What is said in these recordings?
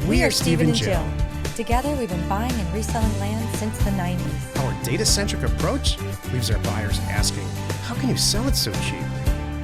We are Steve and Jill. Together, we've been buying and reselling land since the 90s. Our data-centric approach leaves our buyers asking, how can you sell it so cheap?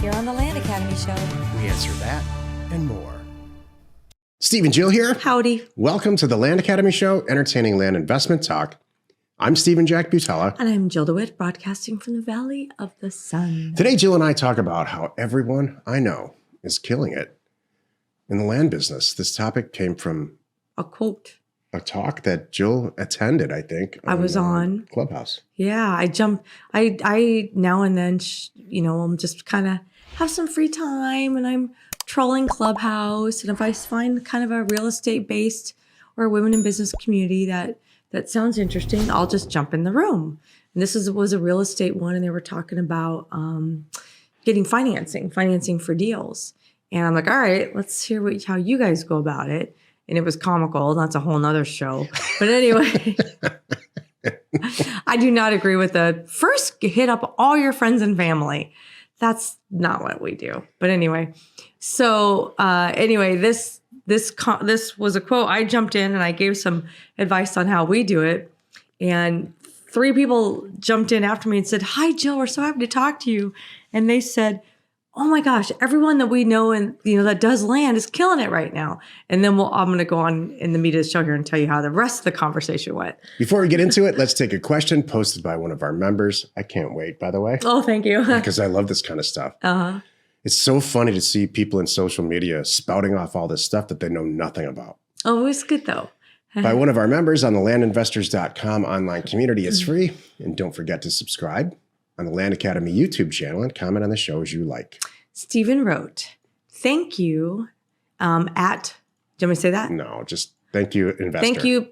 Here on the Land Academy Show, We answer that and more. Steve and Jill here. Howdy. Welcome to the Land Academy Show, entertaining land investment talk. I'm Stephen Jack Butella. And I'm Jill DeWitt, broadcasting from the Valley of the Sun. Today, Jill and I talk about how everyone I know is killing it in the land business. This topic came from A quote. a talk that Jill attended, I think. I was on Clubhouse. Yeah, I jump. I now and then, I'm just kind of have some free time and I'm trolling Clubhouse. And if I find kind of a real estate based or women in business community that sounds interesting, I'll just jump in the room. And this was a real estate one, and they were talking about getting financing for deals. And I'm like, all right, let's hear how you guys go about it. And it was comical. That's a whole nother show. But anyway, I do not agree with the first hit up all your friends and family. That's not what we do. But anyway, so this was a quote. I jumped in and I gave some advice on how we do it. And 3 people jumped in after me and said, "Hi, Jill, we're so happy to talk to you." And they said, "Oh my gosh, everyone that we know and that does land is killing it right now." And then I'm going to go on in the meat of the show here and tell you how the rest of the conversation went. Before we get into it, let's take a question posted by one of our members. I can't wait, by the way. Oh, thank you. Because I love this kind of stuff. Uh-huh. It's so funny to see people in social media spouting off all this stuff that they know nothing about. Oh, it's good though. By one of our members on the landinvestors.com online community. It's free. And don't forget to subscribe on the Land Academy YouTube channel and comment on the shows you like. Stephen wrote, "Thank you do you want me to say that? No, just thank you, investor. Thank you,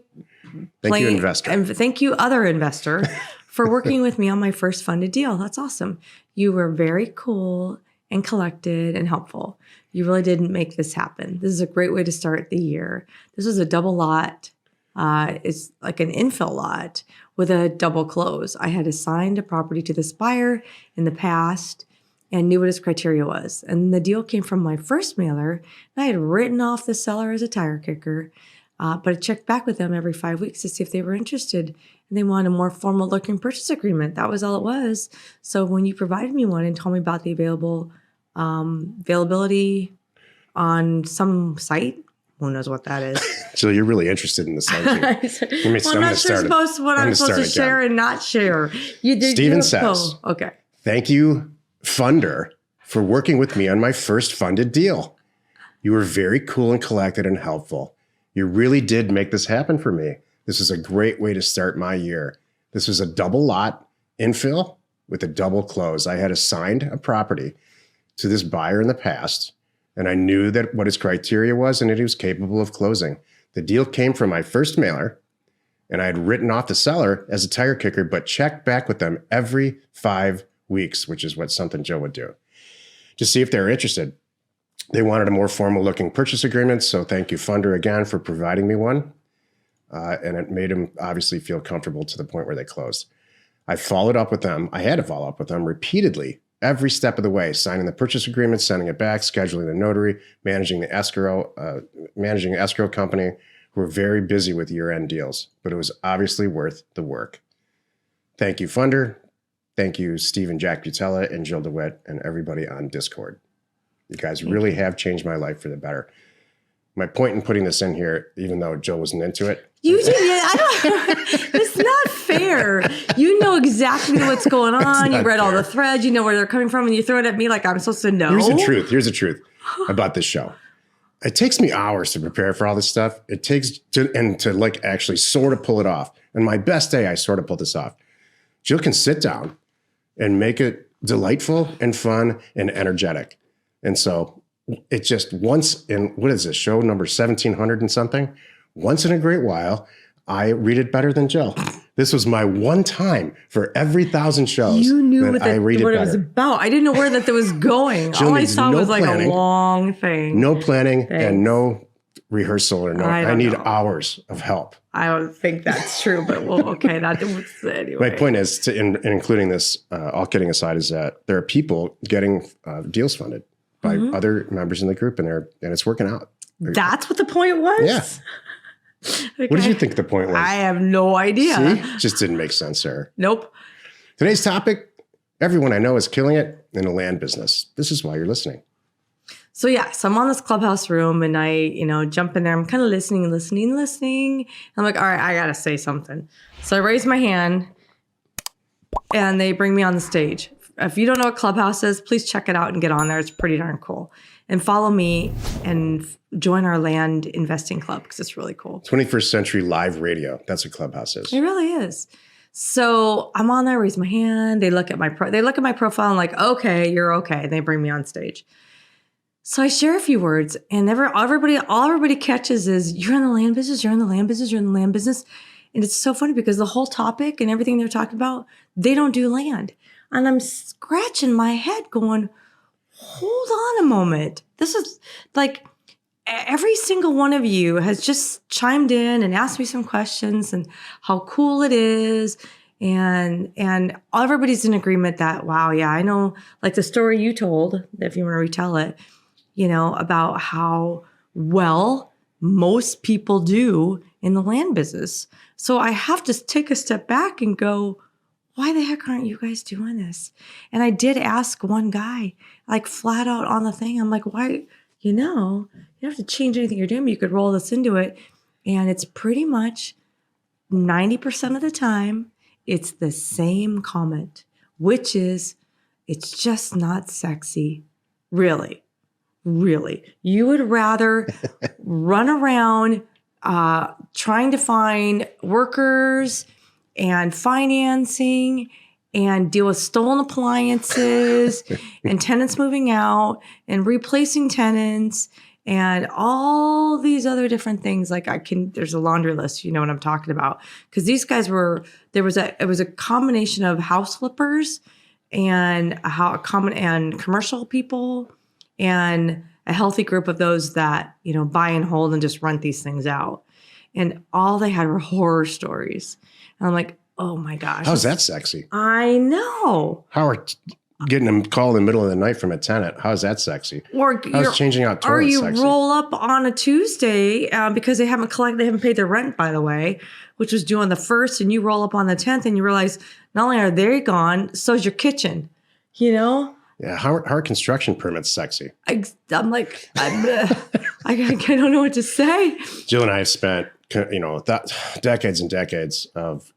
investor. And thank you, other investor, for working with me on my first funded deal. That's awesome. You were very cool and collected and helpful. You really didn't make this happen. This is a great way to start the year. This was a double lot. It's like an infill lot with a double close. I had assigned a property to this buyer in the past and knew what his criteria was. And the deal came from my first mailer. And I had written off the seller as a tire kicker, but I checked back with them every 5 weeks to see if they were interested. And they wanted a more formal looking purchase agreement. That was all it was. So when you provided me one and told me about the availability on some site, who knows what that is. So you're really interested in this, aren't you? I'm not sure what I'm supposed to share and not share. You did. Stephen says, okay. Thank you, funder, for working with me on my first funded deal. You were very cool and collected and helpful. You really did make this happen for me. This is a great way to start my year. This was a double lot infill with a double close. I had assigned a property to this buyer in the past, and I knew that what his criteria was and that he was capable of closing. The deal came from my first mailer, and I had written off the seller as a tire kicker, but checked back with them every 5 weeks, which is what something Joe would do, to see if they were interested. They wanted a more formal looking purchase agreement, so thank you, funder, again, for providing me one. And it made them obviously feel comfortable to the point where they closed. I followed up with them. I had to follow up with them repeatedly, every step of the way, signing the purchase agreement, sending it back, scheduling the notary, managing the escrow company, who were very busy with year-end deals, but it was obviously worth the work. Thank you, funder. Thank you, Steve and Jack Butella and Jill DeWitt and everybody on Discord. You guys really have changed my life for the better. My point in putting this in here, even though Jill wasn't into it. You did. It's not fair. You know exactly what's going on. You read all the threads. You know where they're coming from, and you throw it at me like I'm supposed to know. Here's the truth about this show. It takes me hours to prepare for all this stuff. It takes to actually sort of pull it off. And my best day, I sort of pull this off. Jill can sit down and make it delightful and fun and energetic. And so it just once in, what is this, show number 1700 and something? Once in a great while, I read it better than Jill. This was my one time for every 1,000 shows. You knew what it was about. I didn't know where that was going. All I saw was like a long thing. No planning and no rehearsal or no. I need hours of help. I don't think that's true, but well, okay. That was anyway. My point is, in including this, all kidding aside, is that there are people getting deals funded by other members in the group, and it's working out. That's what the point was? Yeah. Okay. What did you think the point was? I have no idea. See? Just didn't make sense, sir. Nope. Today's topic, everyone I know is killing it in the land business. This is why you're listening. So I'm on this clubhouse room and I, jump in there. I'm kind of listening. I'm like, all right, I got to say something. So I raise my hand and they bring me on the stage. If you don't know what Clubhouse is, please check it out and get on there. It's pretty darn cool. And follow me and join our land investing club because it's really cool. 21st century live radio. That's what Clubhouse is. It really is. So I'm on there, raise my hand. They look at my profile and like, okay, you're okay. And they bring me on stage. So I share a few words and all everybody catches is you're in the land business, you're in the land business, you're in the land business. And it's so funny because the whole topic and everything they're talking about, they don't do land. And I'm scratching my head going, hold on a moment. This is like every single one of you has just chimed in and asked me some questions and how cool it is. And everybody's in agreement that, wow, yeah, I know, like the story you told, if you want to retell it, about how well most people do in the land business. So I have to take a step back and go, why the heck aren't you guys doing this? And I did ask one guy, like flat out on the thing. I'm like, why, you don't have to change anything you're doing, but you could roll this into it. And it's pretty much 90% of the time, it's the same comment, which is, it's just not sexy. Really. You would rather run around trying to find workers and financing and deal with stolen appliances and tenants moving out and replacing tenants and all these other different things. Like there's a laundry list, you know what I'm talking about. Because these guys it was a combination of house flippers and commercial people and a healthy group of those that, buy and hold and just rent these things out. And all they had were horror stories. And I'm like, oh my gosh. How's that sexy? I know. How are getting them called in the middle of the night from a tenant? How's that sexy? How's changing out toilets sexy? Roll up on a Tuesday because they haven't paid their rent, by the way, which was due on the 1st, and you roll up on the 10th and you realize not only are they gone, so's your kitchen, Yeah, how are construction permits sexy? I'm like, I don't know what to say. Jill and I have spent, decades and decades of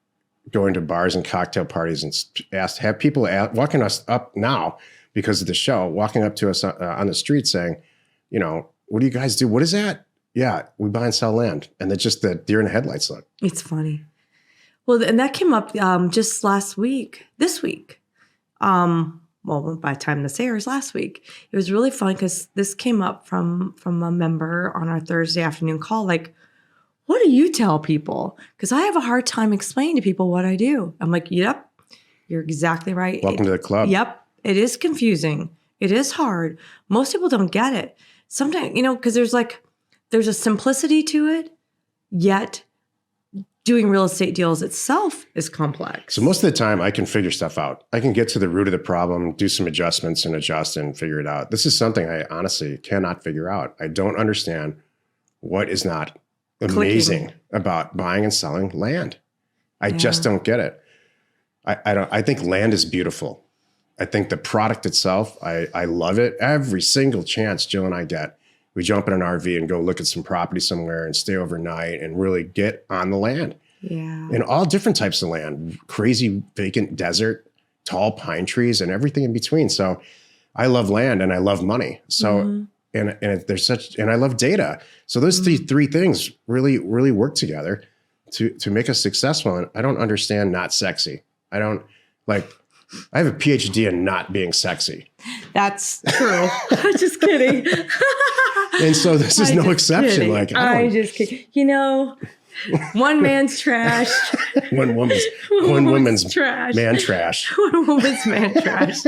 going to bars and cocktail parties and have people walking us up now because of the show, walking up to us on the street saying, what do you guys do? What is that? Yeah, we buy and sell land. And it's just the deer in the headlights look. It's funny. Well, and that came up just this week. Well, by the time this airs last week, it was really fun because this came up from a member on our Thursday afternoon call. Like, what do you tell people? Because I have a hard time explaining to people what I do. I'm like, yep, you're exactly right. Welcome to the club. Yep. It is confusing. It is hard. Most people don't get it. Sometimes, because there's a simplicity to it, yet doing real estate deals itself is complex. So most of the time I can figure stuff out. I can get to the root of the problem, do some adjustments and adjust and figure it out. This is something I honestly cannot figure out. I don't understand what is not amazing about buying and selling land. I just don't get it. I think land is beautiful. I think the product itself, I love it. Every single chance Jill and I get, we jump in an RV and go look at some property somewhere and stay overnight and really get on the land. Yeah. And all different types of land, crazy vacant desert, tall pine trees and everything in between. So I love land and I love money. So, and I love data. So those three things really, really work together to make us successful. And I don't understand not sexy. I have a PhD in not being sexy. That's true. Just kidding. And so this is no exception. Kidding. Like, I'm just kidding. One man's trash. one woman's trash. Man trash. One woman's man trash.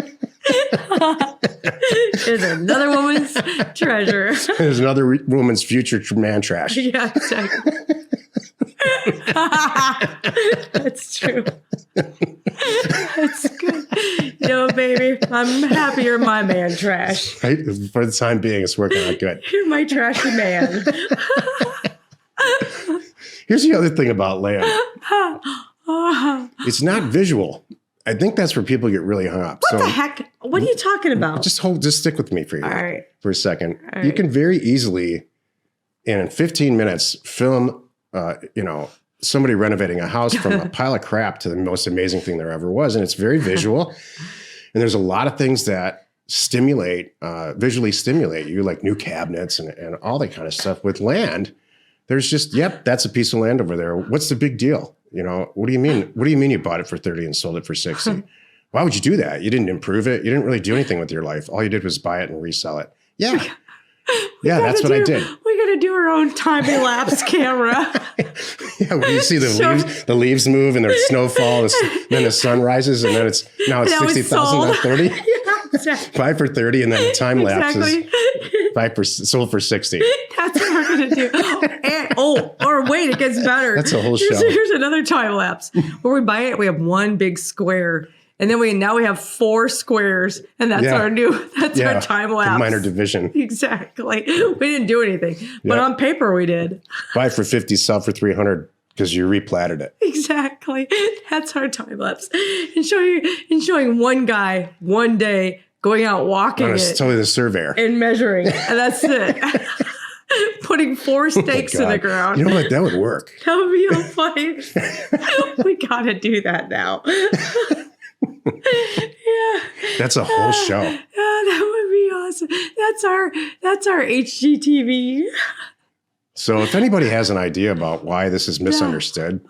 Is another woman's treasure. There's another woman's future man trash. Yeah, exactly. That's true. That's good. go, baby. I'm happy you're my man, trash. Right? For the time being, it's working out good. You're my trashy man. Here's the other thing about land. It's not visual. I think that's where people get really hung up. What the heck? What are you talking about? Just stick with me for All right. for a second. All You right. can very easily, in 15 minutes, film, somebody renovating a house from a pile of crap to the most amazing thing there ever was. And it's very visual. And there's a lot of things that visually stimulate you, like new cabinets and all that kind of stuff. With land, there's just, yep, that's a piece of land over there. What's the big deal? What do you mean? What do you mean you bought it for 30 and sold it for 60? Why would you do that? You didn't improve it. You didn't really do anything with your life. All you did was buy it and resell it. Yeah. Yeah, that's what I did. We got to do our own time-lapse camera. Yeah, when you see the leaves move and there's snowfall, and then the sun rises, and then now it's 60,000, not 30. Yeah, exactly. Buy for 30, and then the time lapse Exactly. is sold for 60. That's what we're going to do. Or wait, it gets better. That's a whole show. Here's another time lapse. Where we buy it, we have one big square. And then we have 4 squares. And that's our time lapse. Minor division. Exactly. We didn't do anything. But on paper we did. Buy for 50, sell for 300 because you replatted it. Exactly. That's our time lapse. And showing one guy one day going out walking it. Totally the surveyor. And measuring. And that's it. Putting 4 stakes in the ground. You know what? That would work. That would be so funny. We gotta do that now. Yeah. That's a whole show. Yeah, that would be awesome. That's our HGTV. So if anybody has an idea about why this is misunderstood,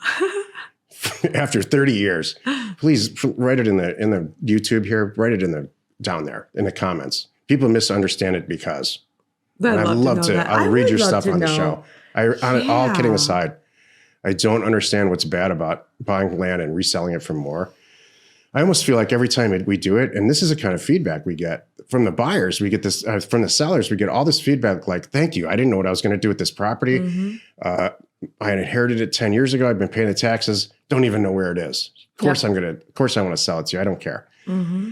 after 30 years, please write it in the YouTube here. Write it down there in the comments. People misunderstand it because. I'd love to. I'll read your stuff on the show. All kidding aside, I don't understand what's bad about buying land and reselling it for more. I almost feel like every time we do it, and this is the kind of feedback we get from the buyers, we get this from the sellers, we get all this feedback like, thank you. I didn't know what I was going to do with this property. Mm-hmm. I inherited it 10 years ago. I've been paying the taxes. Don't even know where it is. Of course I want to sell it to you. I don't care. Mm-hmm.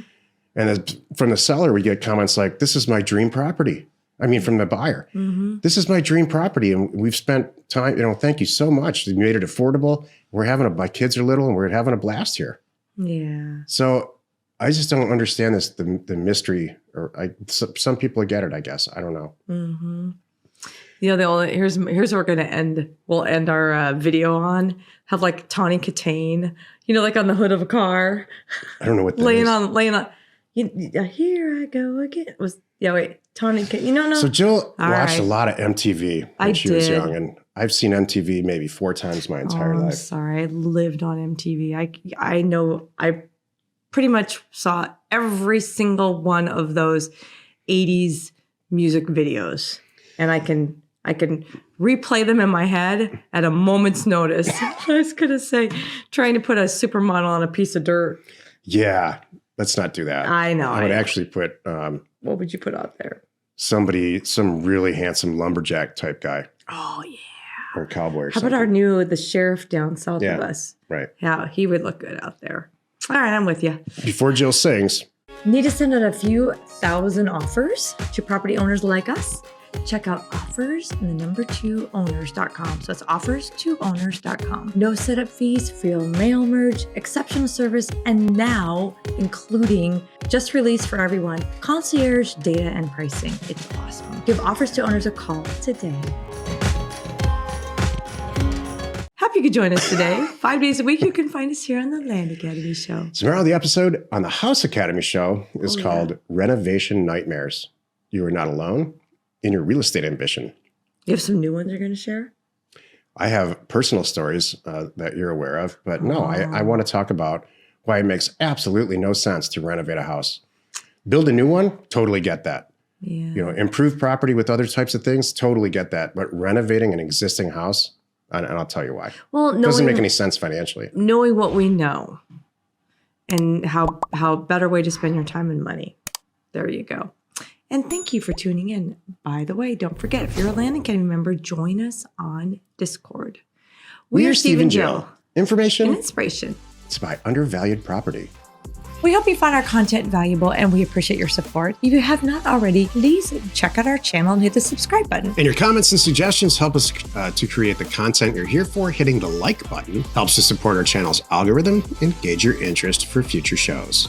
And from the seller, we get comments like, this is my dream property. I mean, from the buyer, This is my dream property. And we've spent time, thank you so much. You made it affordable. My kids are little and we're having a blast here. Yeah. So I just don't understand the mystery, some people get it, I guess. I don't know. Mm-hmm. Here's what we're going to end. We'll end our video on. Have like Tawny Katane, like on the hood of a car. I don't know what that laying is. on. Here I go again. Tawny Katane. No. So Jill watched a lot of MTV when she was did. young, and I've seen MTV maybe 4 times my entire life. I'm sorry. I lived on MTV. I know I pretty much saw every single one of those 80s music videos. And I can replay them in my head at a moment's notice. I was going to say, trying to put a supermodel on a piece of dirt. Yeah, let's not do that. I know. I would actually put... what would you put out there? some really handsome lumberjack type guy. Oh, yeah. Or cowboy or How something. about the sheriff down south of us? Right. Yeah, he would look good out there. All right, I'm with you. Before Jill sings, Need to send out a few thousand offers to property owners like us? Check out offers2owners.com. So that's offers2owners.com. No setup fees, free mail merge, exceptional service, and now including just released for everyone, concierge data and pricing. It's awesome. Give Offers to Owners a call today. Happy you could join us today. 5 days a week, you can find us here on the Land Academy Show. tomorrow the episode on the House Academy show is called Renovation Nightmares. You are not alone in your real estate ambition. You have some new ones you're going to share? I have personal stories that you're aware of, but no, I want to talk about why it makes absolutely no sense to renovate a house. Build a new one, totally get that. Yeah. You know, improve property with other types of things, totally get that. But renovating an existing house, and I'll tell you why. Well, It doesn't make any sense financially. Knowing what we know and how better way to spend your time and money. There you go. And thank you for tuning in. By the way, don't forget, if you're a Land Academy member, join us on Discord. We are Steve and Jill. And Information inspiration. to buy undervalued property. We hope you found our content valuable and we appreciate your support. If you have not already, please check out our channel and hit the subscribe button. And your comments and suggestions help us to create the content you're here for. Hitting the like button helps to support our channel's algorithm and gauge your interest for future shows.